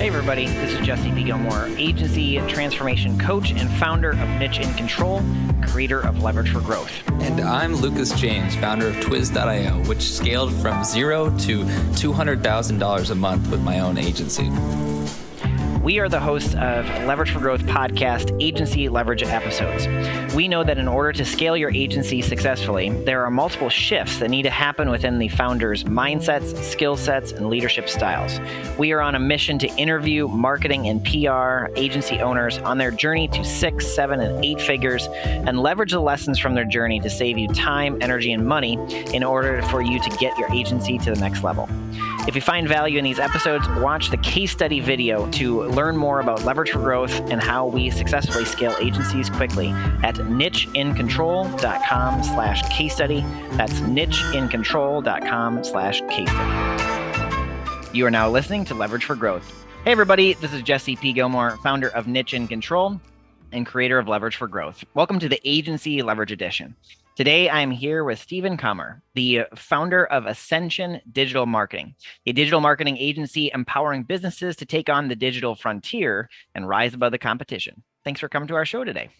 Hey everybody, this is Gilmore, agency transformation coach and founder of Niche in Control, creator of Leverage for Growth. And I'm Lucas James, founder of Twiz.io, which scaled from $0 to $200,000 a month with my own agency. We are the hosts of Leverage for Growth podcast agency leverage episodes. We know that in order to scale your agency successfully, there are multiple shifts that need to happen within the founder's mindsets, skill sets, and leadership styles. We are on a mission to interview marketing and PR agency owners on their journey to 6, 7, and 8 figures and leverage the lessons from their journey to save you time, energy, and money in order for you to get your agency to the next level. If you find value in these episodes, watch the case study video to learn more about Leverage for Growth and how we successfully scale agencies quickly at nicheincontrol.com/case study. That's nicheincontrol.com/case study. You are now listening to Leverage for Growth. Hey everybody, this is Jesse P. Gilmore, founder of Niche in Control and creator of Leverage for Growth. Welcome to the Agency Leverage Edition. Today, I'm here with Stephen Kommer, the founder of Ascension Digital Marketing, a digital marketing agency empowering businesses to take on the digital frontier and rise above the competition. Thanks for coming to our show today.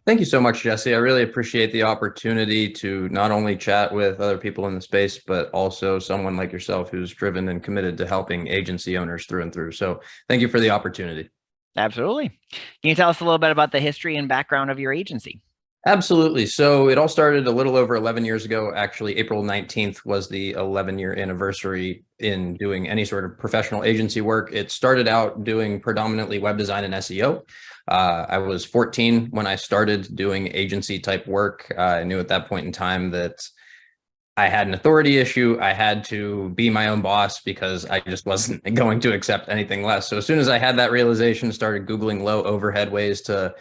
Thank you so much, Jesse. I really appreciate the opportunity to not only chat with other people in the space, but also someone like yourself who's driven and committed to helping agency owners through and through. So thank you for the opportunity. Absolutely. Can you tell us a little bit about the history and background of your agency? Absolutely. So it all started a little over 11 years ago. Actually, April 19th was the 11-year anniversary in doing any sort of professional agency work. It started out doing predominantly web design and SEO. I was 14 when I started doing agency type work. I knew at that point in time that I had an authority issue. I had to be my own boss because I just wasn't going to accept anything less. So as soon as I had that realization, started Googling low overhead ways to,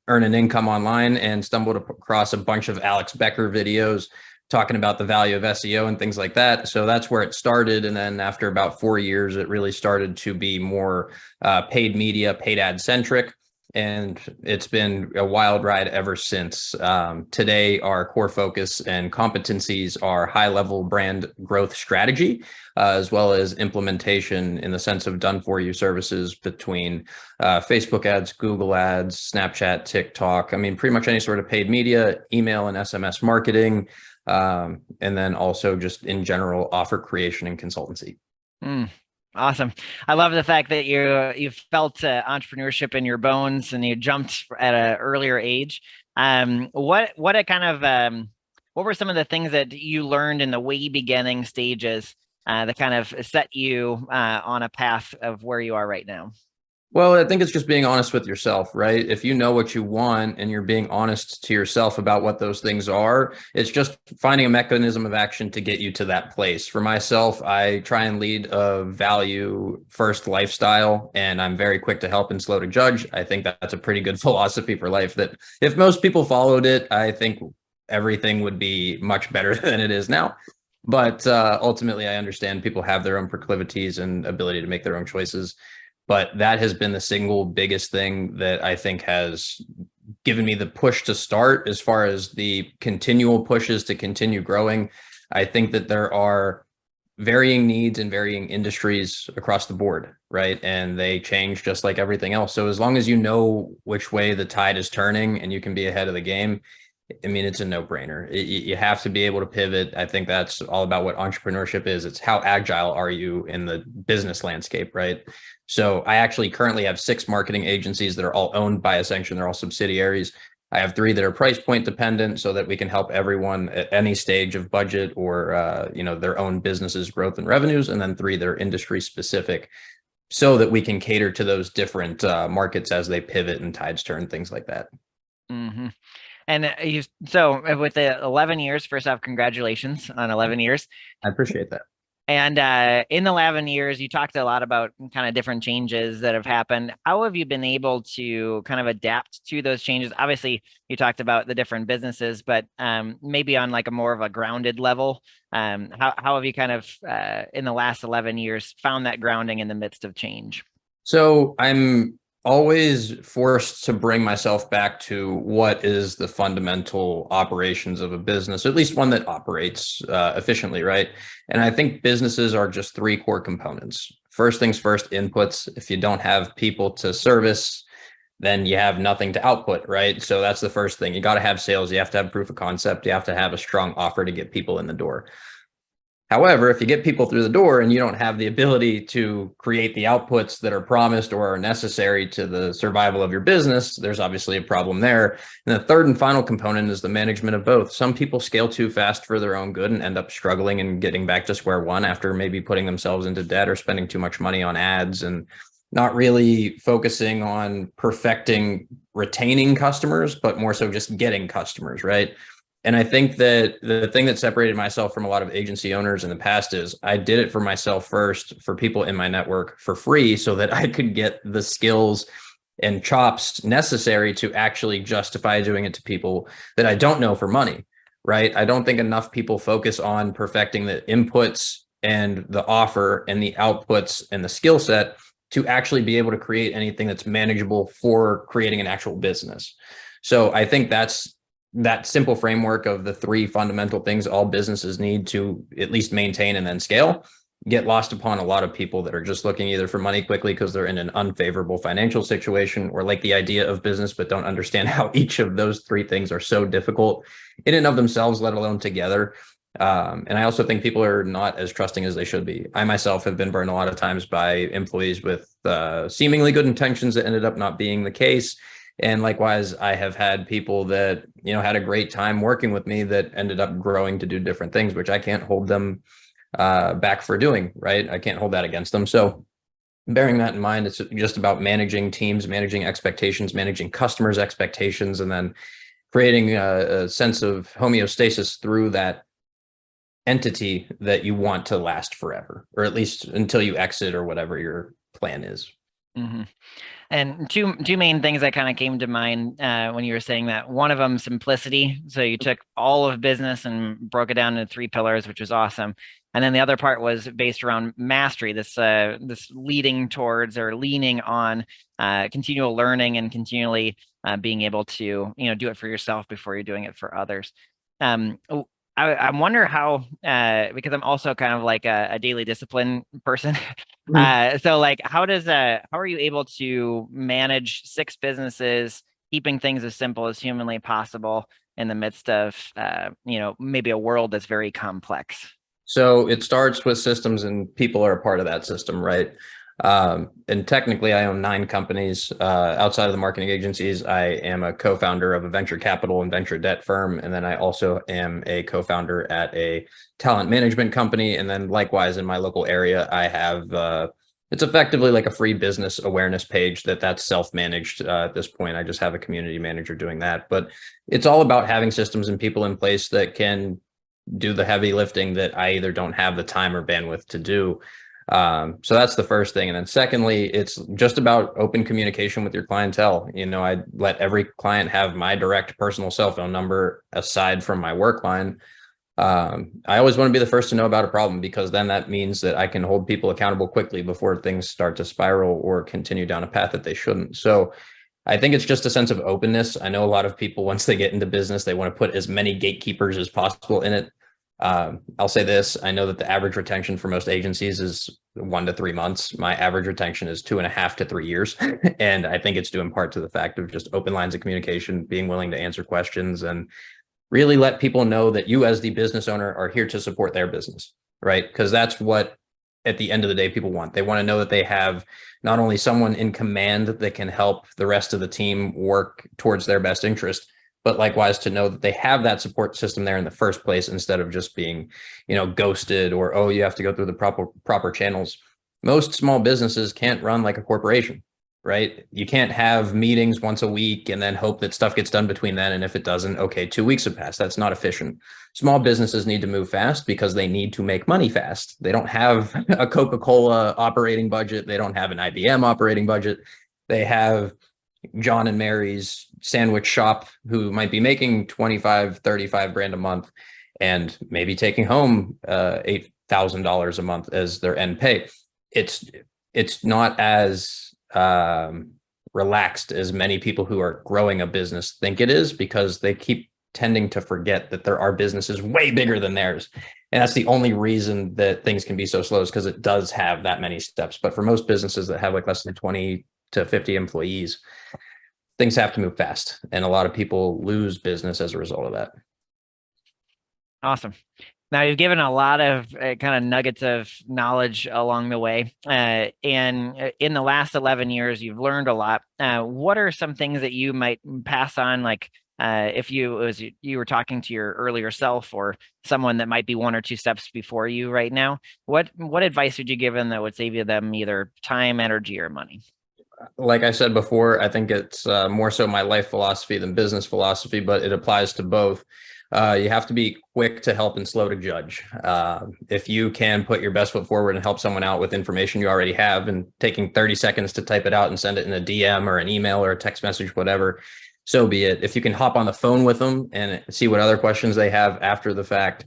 earn an income online, and stumbled across a bunch of Alex Becker videos talking about the value of SEO and things like that. So that's where it started. And then after about 4 years, it really started to be more paid media, paid ad centric. And it's been a wild ride ever since. Today, our core focus and competencies are high-level brand growth strategy, as well as implementation in the sense of done-for-you services between Facebook ads, Google ads, Snapchat, TikTok. I mean, pretty much any sort of paid media, email and SMS marketing, and then also just in general offer creation and consultancy. Awesome. I love the fact that you felt entrepreneurship in your bones and you jumped at an earlier age. What were some of the things that you learned in the way beginning stages that kind of set you on a path of where you are right now? Well, I think it's just being honest with yourself, right? If you know what you want and you're being honest to yourself about what those things are, it's just finding a mechanism of action to get you to that place. For myself, I try and lead a value first lifestyle, and I'm very quick to help and slow to judge. I think that's a pretty good philosophy for life that if most people followed it, I think everything would be much better than it is now. But ultimately, I understand people have their own proclivities and ability to make their own choices. But that has been the single biggest thing that I think has given me the push to start. As far as the continual pushes to continue growing, I think that there are varying needs in varying industries across the board, right? And they change just like everything else. So as long as you know which way the tide is turning and you can be ahead of the game, I mean, it's a no-brainer. You have to be able to pivot. I think that's all about what entrepreneurship is. It's how agile are you in the business landscape, right? So I actually currently have 6 marketing agencies that are all owned by Ascension. They're all subsidiaries. I have 3 that are price point dependent so that we can help everyone at any stage of budget or, their own businesses, growth and revenues. And then 3 that are industry specific so that we can cater to those different markets as they pivot and tides turn, things like that. Mm-hmm. And so with the 11 years, first off, congratulations on 11 years. I appreciate that. And in the 11 years, you talked a lot about kind of different changes that have happened. How have you been able to kind of adapt to those changes? Obviously, you talked about the different businesses, but maybe on like a more of a grounded level, how have you kind of in the last 11 years found that grounding in the midst of change? So I'm always forced to bring myself back to what is the fundamental operations of a business, at least one that operates efficiently, right? And I think businesses are just 3 core components. first things first, inputs. If you don't have people to service, then you have nothing to output, right? So that's the first thing. You got to have sales. You have to have proof of concept. You have to have a strong offer to get people in the door. However, if you get people through the door and you don't have the ability to create the outputs that are promised or are necessary to the survival of your business, there's obviously a problem there. And the third and final component is the management of both. Some people scale too fast for their own good and end up struggling and getting back to square one after maybe putting themselves into debt or spending too much money on ads and not really focusing on perfecting retaining customers, but more so just getting customers, right? And I think that the thing that separated myself from a lot of agency owners in the past is I did it for myself first, for people in my network for free, so that I could get the skills and chops necessary to actually justify doing it to people that I don't know for money, right? I don't think enough people focus on perfecting the inputs and the offer and the outputs and the skill set to actually be able to create anything that's manageable for creating an actual business. So I think that's that simple framework of the three fundamental things all businesses need to at least maintain and then scale get lost upon a lot of people that are just looking either for money quickly because they're in an unfavorable financial situation or like the idea of business, but don't understand how each of those three things are so difficult in and of themselves, let alone together. And I also think people are not as trusting as they should be. I myself have been burned a lot of times by employees with seemingly good intentions that ended up not being the case. And likewise, I have had people that, had a great time working with me that ended up growing to do different things, which I can't hold them back for doing, right? I can't hold that against them. So bearing that in mind, it's just about managing teams, managing expectations, managing customers' expectations, and then creating a sense of homeostasis through that entity that you want to last forever, or at least until you exit or whatever your plan is. Mm-hmm. And two main things that kind of came to mind when you were saying that. One of them, simplicity. So you took all of business and broke it down into three pillars, which was awesome. And then the other part was based around mastery. This leading towards or leaning on continual learning and continually being able to do it for yourself before you're doing it for others. I wonder how, because I'm also kind of like a daily discipline person. So like, how are you able to manage 6 businesses, keeping things as simple as humanly possible in the midst of, maybe a world that's very complex? So it starts with systems and people are a part of that system, right? And technically I own 9 companies. Outside of the marketing agencies, I am a co-founder of a venture capital and venture debt firm. And then I also am a co-founder at a talent management company. And then likewise in my local area, I have, it's effectively like a free business awareness page that's self-managed. At this point, I just have a community manager doing that, but it's all about having systems and people in place that can do the heavy lifting that I either don't have the time or bandwidth to do. So that's the first thing. And then secondly, it's just about open communication with your clientele. I let every client have my direct personal cell phone number aside from my work line. I always want to be the first to know about a problem, because then that means that I can hold people accountable quickly before things start to spiral or continue down a path that they shouldn't. So I think it's just a sense of openness. I know a lot of people, once they get into business, they want to put as many gatekeepers as possible in it. I'll say this. I know that the average retention for most agencies is 1 to 3 months. My average retention is 2.5 to 3 years. And I think it's due in part to the fact of just open lines of communication, being willing to answer questions, and really let people know that you as the business owner are here to support their business, right? Because that's what, at the end of the day, people want. They want to know that they have not only someone in command that can help the rest of the team work towards their best interest, but likewise to know that they have that support system there in the first place, instead of just being, ghosted or, oh, you have to go through the proper channels. Most small businesses can't run like a corporation, right? You can't have meetings once a week and then hope that stuff gets done between then. And if it doesn't, okay, 2 weeks have passed. That's not efficient. Small businesses need to move fast because they need to make money fast. They don't have a Coca-Cola operating budget. They don't have an IBM operating budget. They have John and Mary's sandwich shop who might be making 25, 35 grand a month and maybe taking home $8,000 a month as their end pay. It's not as relaxed as many people who are growing a business think it is, because they keep tending to forget that there are businesses way bigger than theirs. And that's the only reason that things can be so slow, is because it does have that many steps. But for most businesses that have like less than 20 to 50 employees, things have to move fast. And a lot of people lose business as a result of that. Awesome. Now, you've given a lot of kind of nuggets of knowledge along the way. And in the last 11 years, you've learned a lot. What are some things that you might pass on, like if you were talking to your earlier self or someone that might be 1 or 2 steps before you right now? What advice would you give them that would save them either time, energy, or money? Like I said before, I think it's more so my life philosophy than business philosophy, but it applies to both. You have to be quick to help and slow to judge. If you can put your best foot forward and help someone out with information you already have, and taking 30 seconds to type it out and send it in a DM or an email or a text message, whatever, so be it. If you can hop on the phone with them and see what other questions they have after the fact,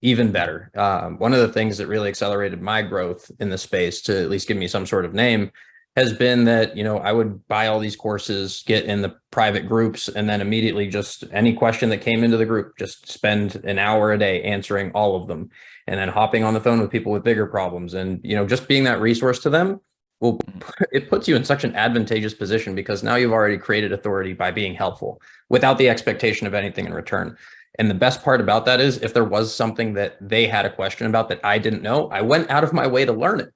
even better. One of the things that really accelerated my growth in the space, to at least give me some sort of name, has been that, I would buy all these courses, get in the private groups, and then immediately just any question that came into the group, just spend an hour a day answering all of them, and then hopping on the phone with people with bigger problems. And, just being that resource to them, it puts you in such an advantageous position, because now you've already created authority by being helpful without the expectation of anything in return. And the best part about that is, if there was something that they had a question about that I didn't know, I went out of my way to learn it.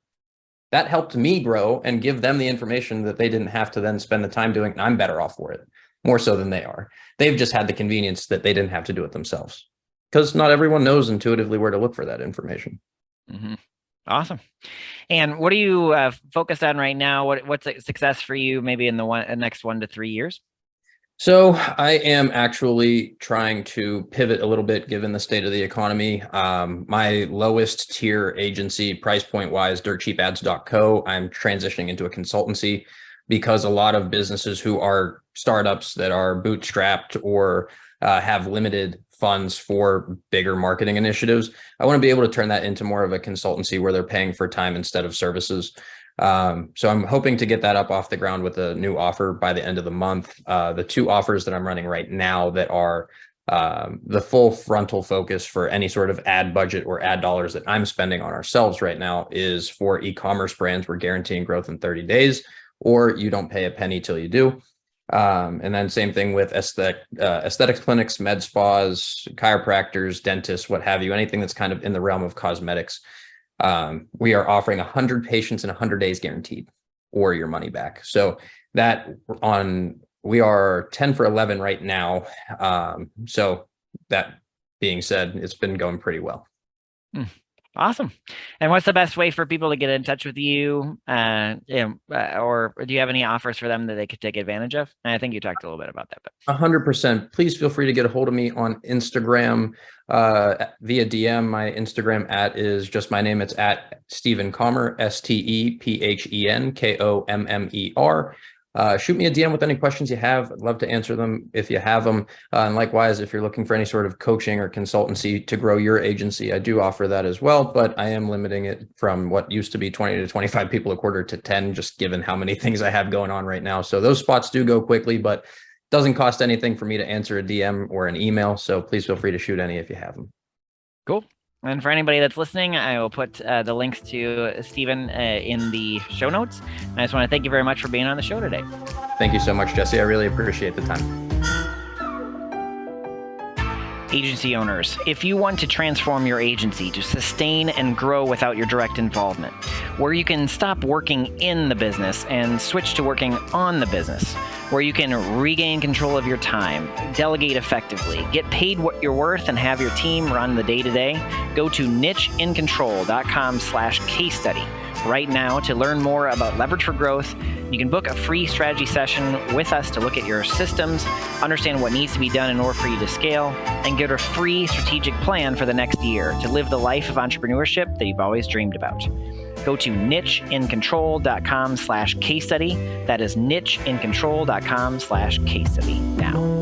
That helped me grow and give them the information that they didn't have to then spend the time doing. And I'm better off for it, more so than they are. They've just had the convenience that they didn't have to do it themselves, because not everyone knows intuitively where to look for that information. Mm-hmm. Awesome. And what are you focused on right now? What's a success for you maybe in the next 1 to 3 years? So I am actually trying to pivot a little bit, given the state of the economy. My lowest tier agency, price point wise, dirtcheapads.co, I'm transitioning into a consultancy, because a lot of businesses who are startups that are bootstrapped or have limited funds for bigger marketing initiatives, I want to be able to turn that into more of a consultancy where they're paying for time instead of services. So I'm hoping to get that up off the ground with a new offer by the end of the month. The 2 offers that I'm running right now that are the full frontal focus for any sort of ad budget or ad dollars that I'm spending on ourselves right now is for e-commerce brands. We're guaranteeing growth in 30 days, or you don't pay a penny till you do. And then same thing with aesthetics clinics, med spas, chiropractors, dentists, what have you, anything that's kind of in the realm of cosmetics. We are offering 100 patients in 100 days guaranteed, or your money back. So we are 10 for 11 right now. So that being said, it's been going pretty well. Awesome. And what's the best way for people to get in touch with you? Or do you have any offers for them that they could take advantage of? And I think you talked a little bit about that. But 100%. Please feel free to get a hold of me on Instagram via DM. My Instagram is just my name. It's at Stephen Kommer, STEPHENKOMMER. Shoot me a DM with any questions you have. I'd love to answer them if you have them. And likewise, if you're looking for any sort of coaching or consultancy to grow your agency, I do offer that as well, but I am limiting it from what used to be 20 to 25 people a quarter to 10, just given how many things I have going on right now. So those spots do go quickly, but it doesn't cost anything for me to answer a DM or an email. So please feel free to shoot any if you have them. Cool. And for anybody that's listening, I will put the links to Stephen in the show notes. And I just want to thank you very much for being on the show today. Thank you so much, Jesse. I really appreciate the time. Agency owners, if you want to transform your agency to sustain and grow without your direct involvement, where you can stop working in the business and switch to working on the business, where you can regain control of your time, delegate effectively, get paid what you're worth, and have your team run the day-to-day, go to nicheincontrol.com/case study right now to learn more about Leverage for Growth. You can book a free strategy session with us to look at your systems, understand what needs to be done in order for you to scale, and get a free strategic plan for the next year to live the life of entrepreneurship that you've always dreamed about. Go to nicheincontrol.com/case study. That is nicheincontrol.com/case study now.